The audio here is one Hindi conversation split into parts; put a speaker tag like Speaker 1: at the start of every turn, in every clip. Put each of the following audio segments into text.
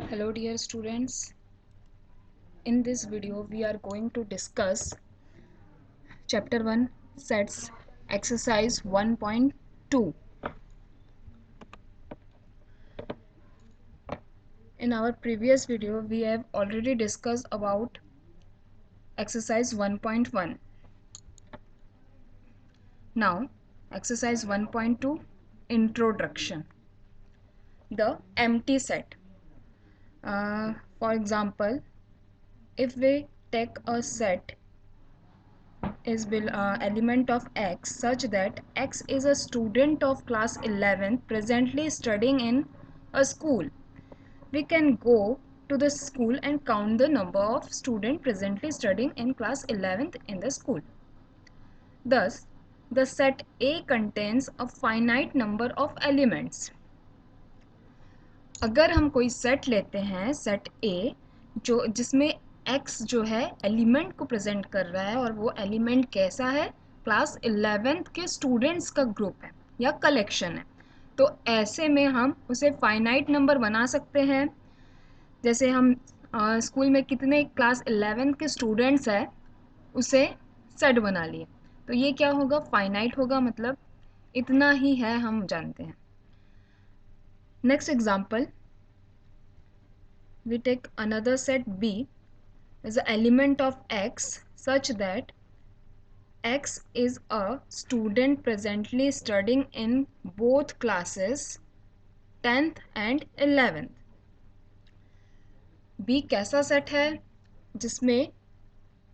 Speaker 1: Hello dear students, in this video we are going to discuss chapter 1 sets exercise 1.2. In our previous video we have already discussed about exercise 1.1. Now exercise 1.2 introduction. The empty set. For example, if we take a set is element of x such that x is a student of class 11 presently studying in a school, we can go to the school and count the number of students presently studying in class 11th in the school. Thus the set A contains a finite number of elements. अगर हम कोई सेट लेते हैं सेट ए जो जिसमें x जो है एलिमेंट को प्रेजेंट कर रहा है और वो एलिमेंट कैसा है, क्लास 11th के स्टूडेंट्स का ग्रुप है या कलेक्शन है, तो ऐसे में हम उसे फाइनाइट नंबर बना सकते हैं. जैसे हम स्कूल में कितने क्लास 11th के स्टूडेंट्स हैं उसे सेट बना लिए, तो ये क्या होगा, फाइनाइट होगा, मतलब इतना ही है, हम जानते हैं. Next example, we take another set B is an element of x such that x is a student presently studying in both classes 10th and 11th. B कैसा सेट है जिसमें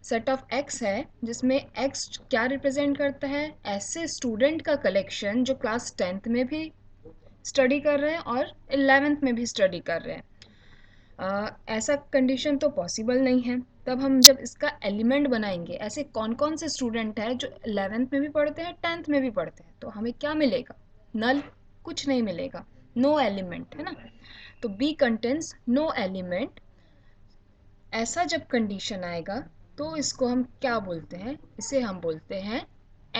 Speaker 1: सेट ऑफ x है जिसमें x क्या रिप्रेजेंट करता है, ऐसे स्टूडेंट का कलेक्शन जो क्लास 10th में भी स्टडी कर रहे हैं और 11th में भी स्टडी कर रहे हैं. ऐसा कंडीशन तो पॉसिबल नहीं है. तब हम जब इसका एलिमेंट बनाएंगे, ऐसे कौन कौन से स्टूडेंट हैं जो 11th में भी पढ़ते हैं 10th में भी पढ़ते हैं, तो हमें क्या मिलेगा, नल, कुछ नहीं मिलेगा, नो एलिमेंट है ना. तो बी कंटेंस नो एलिमेंट. ऐसा जब कंडीशन आएगा तो इसको हम क्या बोलते हैं, इसे हम बोलते हैं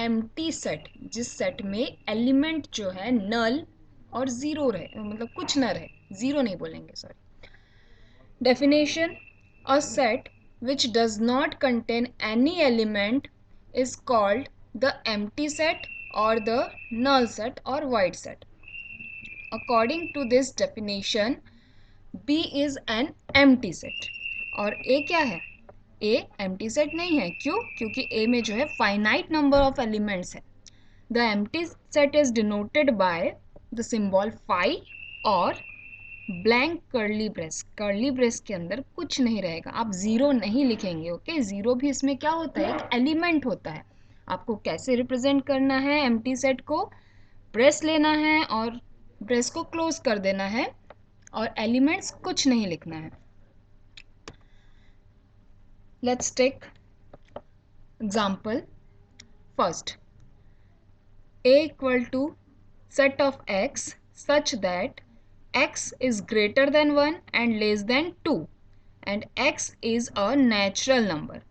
Speaker 1: एम्प्टी सेट, जिस सेट में एलिमेंट जो है नल और ज़ीरो रहे, मतलब कुछ ना रहे, ज़ीरो नहीं बोलेंगे, sorry. Definition: a set which does not contain any element is called the empty set or the null set or void set. According to this definition, B is an empty set. और A क्या है, A empty set नहीं है. क्यों? क्योंकि A में जो है finite number of elements है. The empty set is denoted by the symbol phi और blank curly brace. Curly brace के अंदर कुछ नहीं रहेगा, आप ज़ीरो नहीं लिखेंगे. ओके, ज़ीरो भी इसमें क्या होता है, एक एलिमेंट होता है. आपको कैसे रिप्रेजेंट करना है एम्प्टी सेट को, ब्रेस लेना है और ब्रेस को क्लोज कर देना है और एलिमेंट्स कुछ नहीं लिखना है. Let's take example. First, A equal to set of x such that x is greater than 1 and less than 2 and x is a natural number.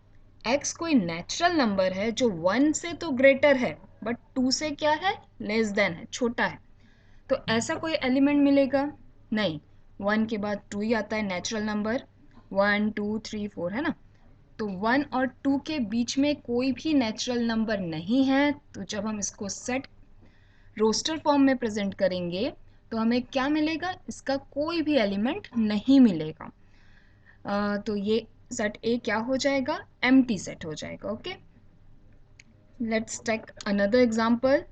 Speaker 1: x कोई नेचुरल नंबर है जो 1 से तो ग्रेटर है बट 2 से क्या है, लेस देन है, छोटा है. तो ऐसा कोई एलिमेंट मिलेगा नहीं. 1 के बाद 2 ही आता है नेचुरल नंबर, 1 2 3 4 है ना. तो 1 और 2 के बीच में कोई भी नेचुरल नंबर नहीं है. तो जब हम इसको सेट रोस्टर फॉर्म में प्रेजेंट करेंगे तो हमें क्या मिलेगा, इसका कोई भी एलिमेंट नहीं मिलेगा. तो ये सेट ए क्या हो जाएगा, एम्प्टी सेट हो जाएगा. Okay, let's take another example.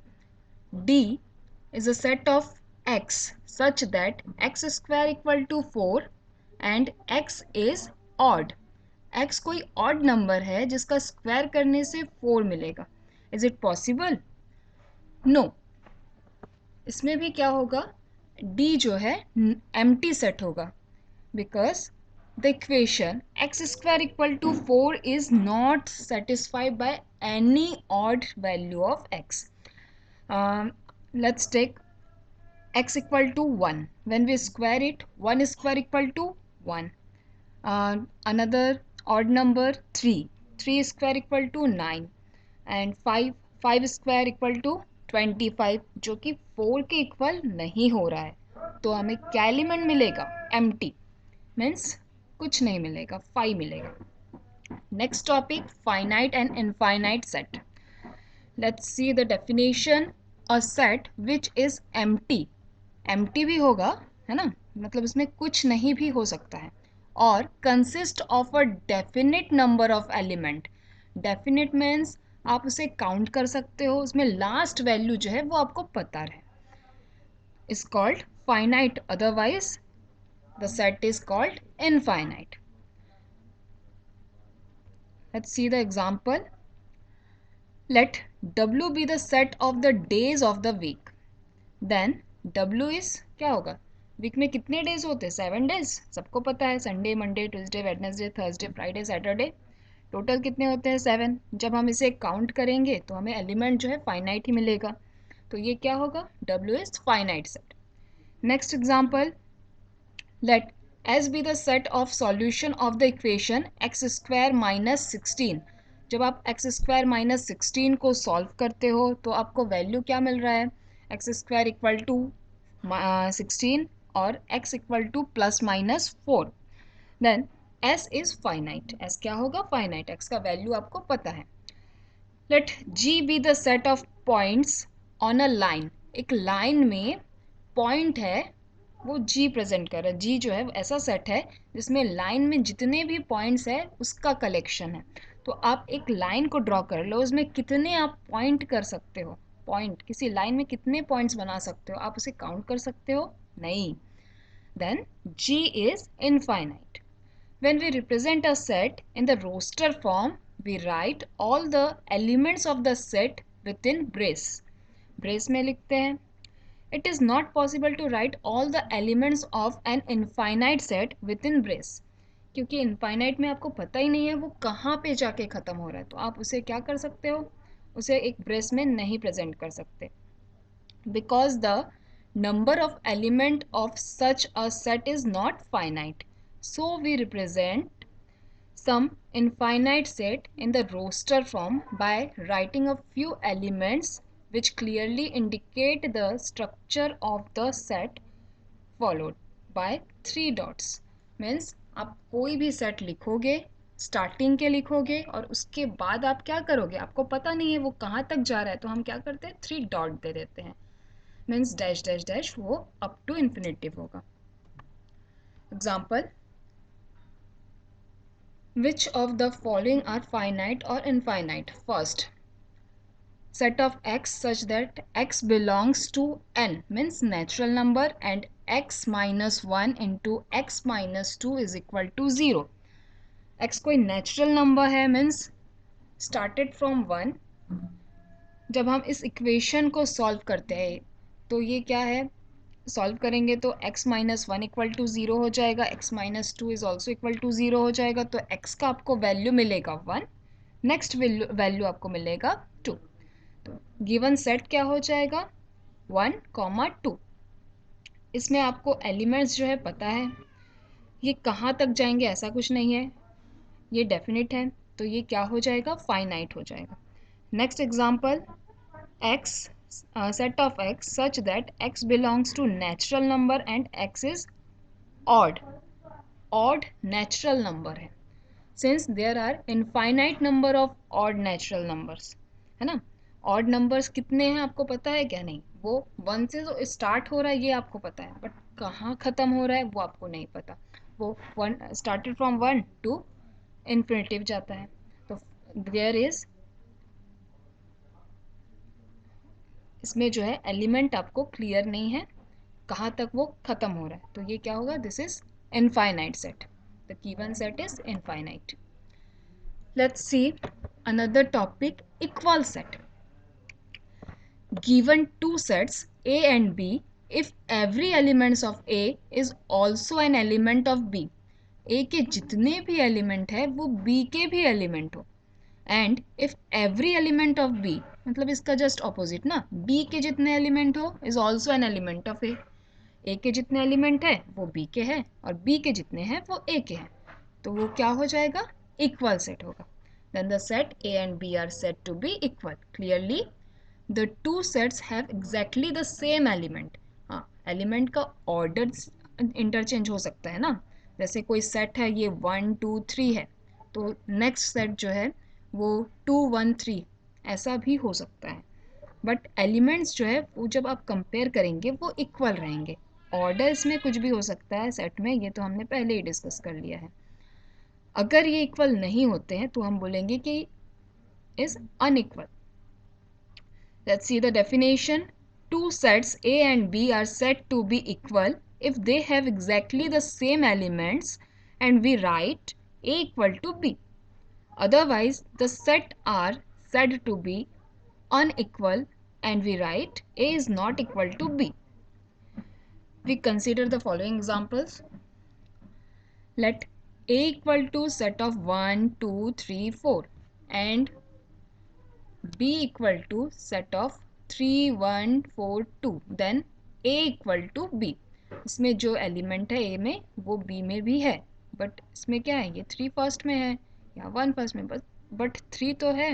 Speaker 1: D is a set of x such that x square equal to 4 and x is odd. x कोई odd नंबर है जिसका स्क्वायर करने से 4 मिलेगा. Is it possible? नो. इसमें भी क्या होगा, D जो है एम्प्टी सेट होगा because the equation x square equal to 4 is not satisfied by any odd value of x. Let's take x equal to 1. When we square it, 1 square equal to 1. Another odd number 3. 3 square equal to 9 and 5. 5 square equal to 25 जो कि 4 के इक्वल नहीं हो रहा है. तो हमें क्या एलिमेंट मिलेगा, एम्प्टी. मीन्स कुछ नहीं मिलेगा, 5 मिलेगा. Next topic, finite and infinite set. Let's see the definition. A set which is empty भी होगा, है ना, मतलब इसमें कुछ नहीं भी हो सकता है, और consist of a definite number of element. Definite means आप उसे काउंट कर सकते हो, उसमें लास्ट वैल्यू जो है वो आपको पता रहे, is called finite. Otherwise the set is called infinite. Let's see the example. Let W be the set of the days of the week. Then W is क्या होगा, वीक में कितने डेज होते हैं, 7 डेज, सबको पता है, Sunday, Monday, Tuesday, Wednesday, Thursday, Friday, Saturday. Total कितने होते हैं, 7. जब हम इसे काउंट करेंगे तो हमें एलिमेंट जो है फाइनाइट ही मिलेगा, तो ये क्या होगा, W is finite set. Next example. Let S be the set of solution of the equation x square minus 16. जब आप x square minus 16 को सॉल्व करते हो तो आपको वैल्यू क्या मिल रहा है, x square इक्वल टू 16 और x equal to plus minus 4. Then s is finite. s क्या होगा, फाइनाइट. x का वैल्यू आपको पता है. Let g be the set of points on a line. एक लाइन में पॉइंट है, वो जी प्रेजेंट कर रहा है. जी जो है ऐसा सेट है जिसमें लाइन में जितने भी पॉइंट्स है उसका कलेक्शन है. तो आप एक लाइन को ड्रॉ कर लो, उसमें कितने आप पॉइंट कर सकते हो, पॉइंट किसी लाइन में कितने पॉइंट्स बना सकते हो, आप उसे काउंट कर सकते हो, नहीं. Then G is infinite. When we represent a set in the roster form, we write all the elements of the set within brace. Brace में लिखते हैं. It is not possible to write all the elements of an infinite set within brace. क्योंकि infinite में आपको पता ही नहीं है वो कहाँ पे जाके ख़त्म हो रहा है, तो आप उसे क्या कर सकते हो, उसे एक ब्रेस में नहीं प्रेजेंट कर सकते. Because the number of element of such a set is not finite, so we represent some infinite set in the roster form by writing a few elements which clearly indicate the structure of the set followed by 3 dots. Means आप कोई भी सेट लिखोगे, स्टार्टिंग के लिखोगे और उसके बाद आप क्या करोगे, आपको पता नहीं है वो कहाँ तक जा रहा है, तो हम क्या करते हैं, 3 डॉट दे देते हैं. मीन्स डैश डैश डैश वो अप टू इन्फिनिटिव होगा. Example. Which of the following are finite or infinite? First, set of x such that x belongs to n means natural number and x minus 1 into x minus 2 is equal to 0. x कोई natural number है means started from 1. जब हम इस इक्वेशन को सॉल्व करते हैं तो ये क्या है, सॉल्व करेंगे तो x माइनस 1 इक्वल टू 0 हो जाएगा, x minus 2 is also equal to 0 हो जाएगा, तो x का आपको वैल्यू मिलेगा 1, नेक्स्ट वैल्यू आपको मिलेगा 2. तो गिवन सेट क्या हो जाएगा, 1, 2. इसमें आपको एलिमेंट्स जो है पता है, ये कहाँ तक जाएंगे ऐसा कुछ नहीं है, ये डेफिनेट है, तो ये क्या हो जाएगा, फाइनाइट हो जाएगा. Next example. x set of x such that x belongs to natural number and x is odd natural number है, since there are infinite number of odd natural numbers, है ना. odd numbers कितने हैं आपको पता है क्या, नहीं, वो 1 से जो स्टार्ट हो रहा है ये आपको पता है, बट कहाँ ख़त्म हो रहा है वो आपको नहीं पता, वो 1 स्टार्टेड फ्रॉम 1 टू इन्फिनिटिव जाता है, तो देयर इज, इसमें जो है एलिमेंट आपको क्लियर नहीं है कहाँ तक वो ख़त्म हो रहा है, तो ये क्या होगा, this is infinite set. The given set is infinite. Let's see another topic, equal set. Given two sets A and B, if every elements of A is also an element of B, A के जितने भी एलिमेंट है वो B के भी एलिमेंट हो, and if every element of B, मतलब इसका जस्ट ऑपोजिट ना, बी के जितने एलिमेंट हो is also an element of A के जितने एलिमेंट है वो बी के हैं और बी के जितने हैं वो ए के हैं, तो वो क्या हो जाएगा, इक्वल सेट होगा. Then the set A and B are said to be equal. Clearly the two sets have exactly the same element. हाँ, एलिमेंट का ऑर्डर इंटरचेंज हो सकता है ना, जैसे कोई सेट है ये 1 2 3 है, तो नेक्स्ट सेट जो है वो 2 1 3 ऐसा भी हो सकता है। बट एलिमेंट्स जो है वो जब आप कंपेयर करेंगे वो इक्वल रहेंगे। ऑर्डर इसमें कुछ भी हो सकता है सेट में, ये तो हमने पहले ही डिस्कस कर लिया है। अगर ये इक्वल नहीं होते हैं तो हम बोलेंगे कि is unequal. Let's see the definition. Two sets A and B are said to be equal if they have exactly the same elements and we write A equal to B. Otherwise, the set are said to be unequal and we write A is not equal to B. We consider the following examples. Let A equal to set of 1, 2, 3, 4 and B equal to set of 3 1 4 2, then A equal to B. इसमें जो एलिमेंट है A में वो B में भी है, बट इसमें क्या है, ये 3 फर्स्ट में है या 1 फर्स्ट में, बट 3 तो है,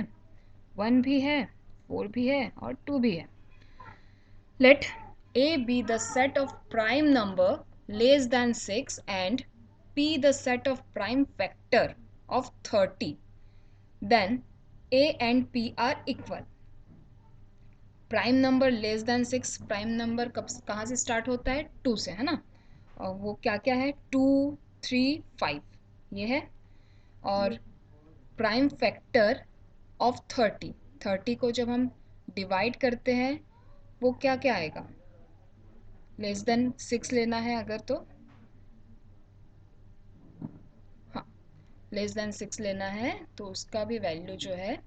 Speaker 1: 1 भी है, 4 भी है और 2 भी है. Let A be the set of prime number less than 6 and P the set of prime factor of 30, then A and P are equal. Prime number less than 6, prime number कहाँ से स्टार्ट होता है, 2 से, है ना. और वो क्या क्या है, 2 3 5 ये है. और प्राइम फैक्टर ऑफ 30, 30 को जब हम डिवाइड करते हैं वो क्या क्या आएगा, लेस देन 6 लेना है अगर तो, हाँ लेस देन 6 लेना है तो उसका भी वैल्यू जो है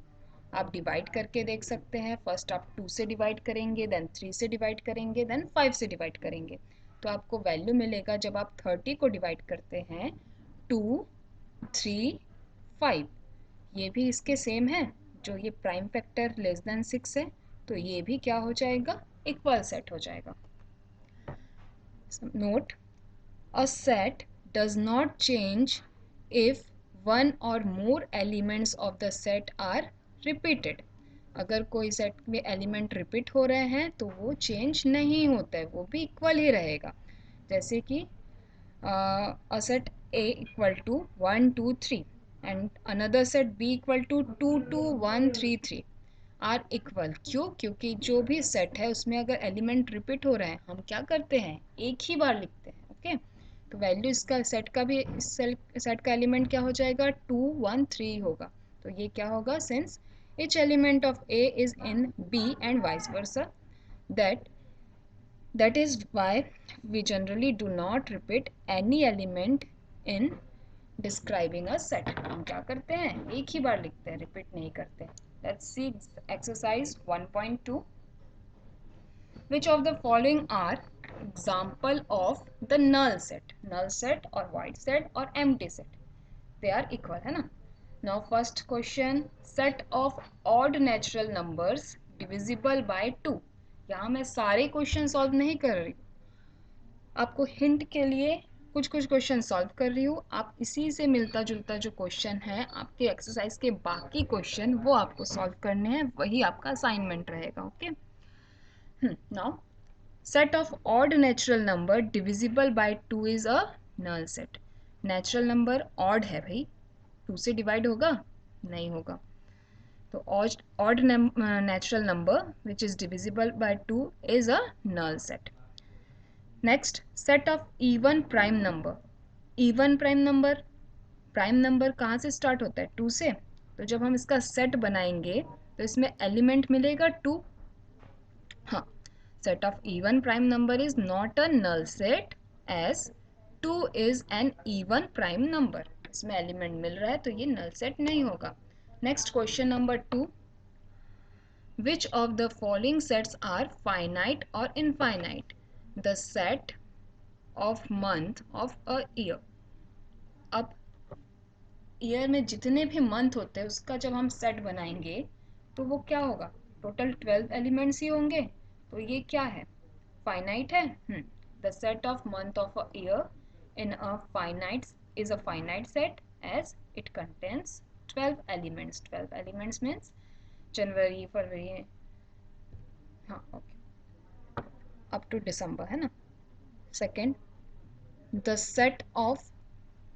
Speaker 1: आप डिवाइड करके देख सकते हैं. फर्स्ट आप 2 से डिवाइड करेंगे, देन 3 से डिवाइड करेंगे, देन 5 से डिवाइड करेंगे, तो आपको वैल्यू मिलेगा जब आप 30 को डिवाइड करते हैं 2 3 5. ये भी इसके सेम है, जो ये प्राइम फैक्टर लेस देन 6 है तो ये भी क्या हो जाएगा, इक्वल सेट हो जाएगा. Note, a set does not change if one or more elements of the set are repeated. अगर कोई सेट में एलिमेंट रिपीट हो रहे हैं तो वो चेंज नहीं होता है, वो भी इक्वल ही रहेगा. जैसे कि a set A equal to 1 2 3 and another set B equal to 2 2 1 3 3 are equal. क्यों, क्योंकि जो भी सेट है उसमें अगर एलिमेंट रिपीट हो रहे हैं हम क्या करते हैं, एक ही बार लिखते हैं. ओके, तो वैल्यू इसका सेट का भी, सेट का एलिमेंट क्या हो जाएगा, 2 1 3 होगा. तो ये क्या होगा, since each element of A is in B and vice versa, that is why we generally do not repeat any element in describing a set. हम क्या करते हैं, एक ही बार लिखते हैं, रिपीट नहीं करते. Let's see exercise 1.2. Which of the following are example of the null set. Null set और वाइड सेट और empty set, they are equal, है ना. Now first question, set of odd natural numbers divisible by 2. यहाँ मैं सारे क्वेश्चन सॉल्व नहीं कर रही, आपको हिंट के लिए कुछ कुछ क्वेश्चन सॉल्व कर रही हूँ. आप इसी से मिलता जुलता जो क्वेश्चन है आपके एक्सरसाइज के बाकी क्वेश्चन वो आपको सॉल्व करने हैं, वही आपका असाइनमेंट रहेगा. Okay, now set of odd natural number divisible by 2 is a null set. Natural number odd है भाई, 2 से डिवाइड होगा, नहीं होगा. तो odd natural number which is divisible by 2 is a null set. Next, set of even prime number. Even prime number कहाँ से स्टार्ट होता है, 2 से. तो जब हम इसका सेट बनाएंगे तो इसमें एलिमेंट मिलेगा 2. हाँ, set of even prime number is not a null set as 2 is an even prime number. इसमें एलिमेंट मिल रहा है तो ये नल सेट नहीं होगा. Next question number 2, which of the following sets are finite or infinite? The set of month of a year. अब ईयर में जितने भी मंथ होते हैं उसका जब हम सेट बनाएंगे तो वो क्या होगा, टोटल 12 एलिमेंट्स ही होंगे. तो ये क्या है, फाइनाइट है. The set of month of a year in a finite is a finite set as it contains 12 elements. 12 elements means January February, हाँ ओके, अप टू दिसंबर, है ना. Second, the set of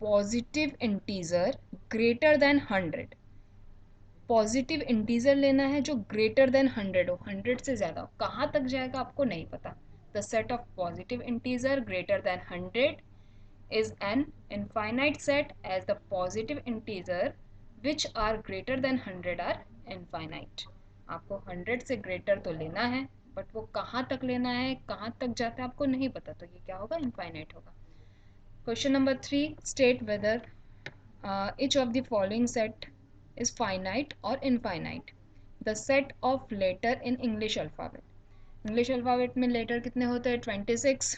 Speaker 1: positive integer greater than 100। Positive integer लेना है जो ग्रेटर देन 100 हो, 100 से ज़्यादा हो। कहाँ तक जाएगा आपको नहीं पता। The set of positive integer greater than 100 is an infinite set as the positive integer which are greater than 100 are infinite। आपको 100 से ग्रेटर तो लेना है, बट वो कहाँ तक लेना है, कहाँ तक जाता है आपको नहीं पता, तो ये क्या होगा, इनफाइनाइट होगा। Question number 3, state whether each of the following set is finite or infinite। the set of letter in English alphabet। English alphabet में लेटर कितने होते हैं, 26।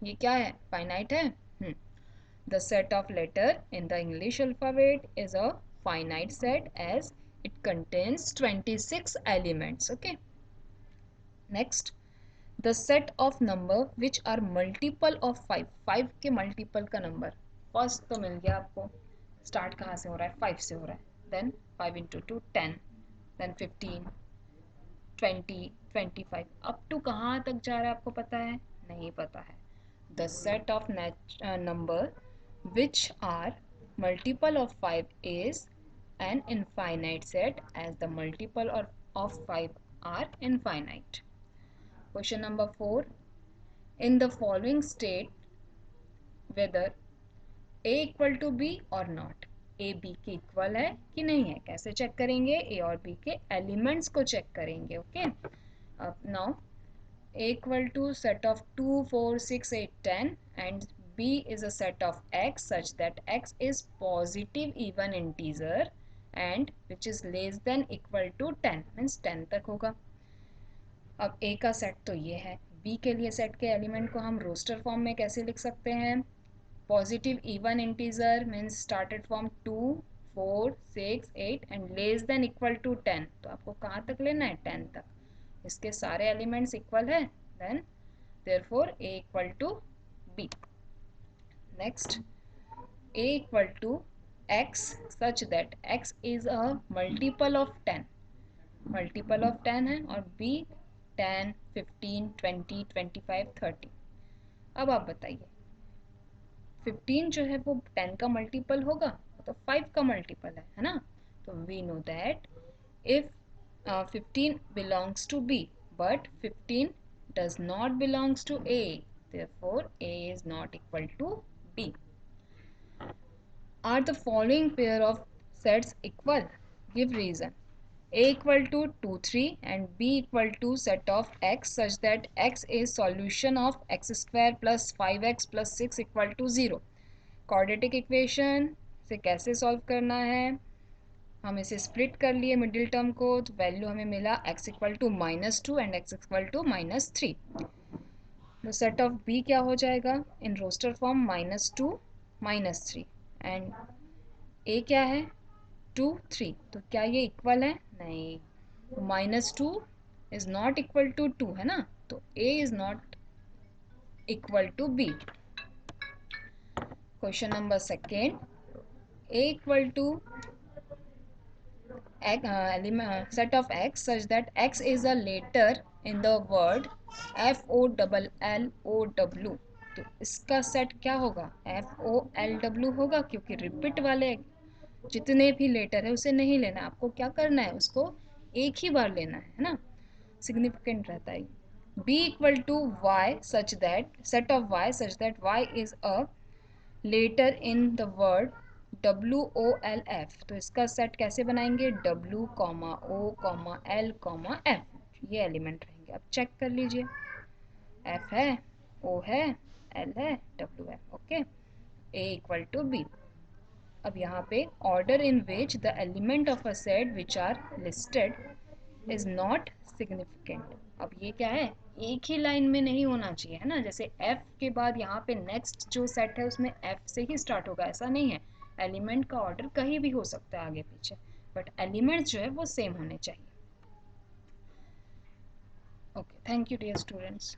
Speaker 1: ये क्या है, फाइनाइट है। The set of letter in the English alphabet is a finite set as it contains 26 elements। Okay, next, the set of number which are multiple of 5। 5 के मल्टीपल का नंबर फर्स्ट तो मिल गया आपको। स्टार्ट कहाँ से हो रहा है, 5 से हो रहा है। Then 5 into 2 10, then 15, 20, 25, up to कहाँ तक जा रहा है आपको पता है, नहीं पता है। The set of number which are multiple of 5 is an infinite set as the multiple of 5 are infinite। Question number 4, in the following state whether a equal to b or not। a b के इक्वल है कि नहीं है, कैसे चेक करेंगे, a और b के एलिमेंट्स को चेक करेंगे। ओके, अब now a equal to set of 2, 4, 6, 8, 10 and b is a set of x such that x is positive even integer and which is less than equal to 10 means 10 तक होगा। अब a का सेट तो ये है, b के लिए सेट के एलिमेंट को हम रोस्टर फॉर्म में कैसे लिख सकते हैं, positive even integer means started from 2, 4, 6, 8 and less than equal to 10। तो आपको कहाँ तक लेना है, 10 तक। इसके सारे एलिमेंट्स इक्वल है, then therefore a equal to b। next, a equal to x such that x is a multiple of 10। multiple of 10 है, और b 10, 15, 20, 25, 30। अब आप बताइए 15 जो है वो 10 का मल्टीपल होगा, तो 5 का मल्टीपल है ना। तो we know that if 15 belongs to b but 15 does not belongs to a, therefore a is not equal to b। are the following pair of sets equal, give reason। a equal to 2 3 and b equal to set of x such that x is solution of x square plus 5x plus 6 equal to 0। Quadratic equation से कैसे सॉल्व करना है, हम इसे स्प्लिट कर लिए मिडिल टर्म को, तो वैल्यू हमें मिला x equal to -2 and x equal to -3। तो सेट ऑफ b क्या हो जाएगा in roster form, -2 -3 and a क्या है 2 3। तो क्या ये इक्वल है, नहीं। तो -2 इज नॉट इक्वल टू 2 है ना, तो a is not equal to b। Question number second, a equal to set of x such that x is a letter in the word FOLLOW। तो इसका सेट क्या होगा, FOLW होगा, क्योंकि रिपीट वाले जितने भी लेटर है उसे नहीं लेना, आपको क्या करना है, उसको एक ही बार लेना है ना, सिग्निफिकेंट रहता है। b equal to y such that set of y such that y is a letter in the word WOLF। तो इसका सेट कैसे बनाएंगे, W, O, L, F, ये एलिमेंट रहेंगे। अब चेक कर लीजिए, F है, O है, L है, W है। Okay, A equal to B। अब यहाँ पे order in which the element of a set which are listed is not significant. अब ये क्या है, एक ही लाइन में नहीं होना चाहिए है ना, जैसे F के बाद यहाँ पे नेक्स्ट जो सेट है उसमें F से ही स्टार्ट होगा, ऐसा नहीं है। एलिमेंट का ऑर्डर कहीं भी हो सकता है आगे पीछे, बट एलिमेंट्स जो है वो सेम होने चाहिए। Okay, thank you dear students.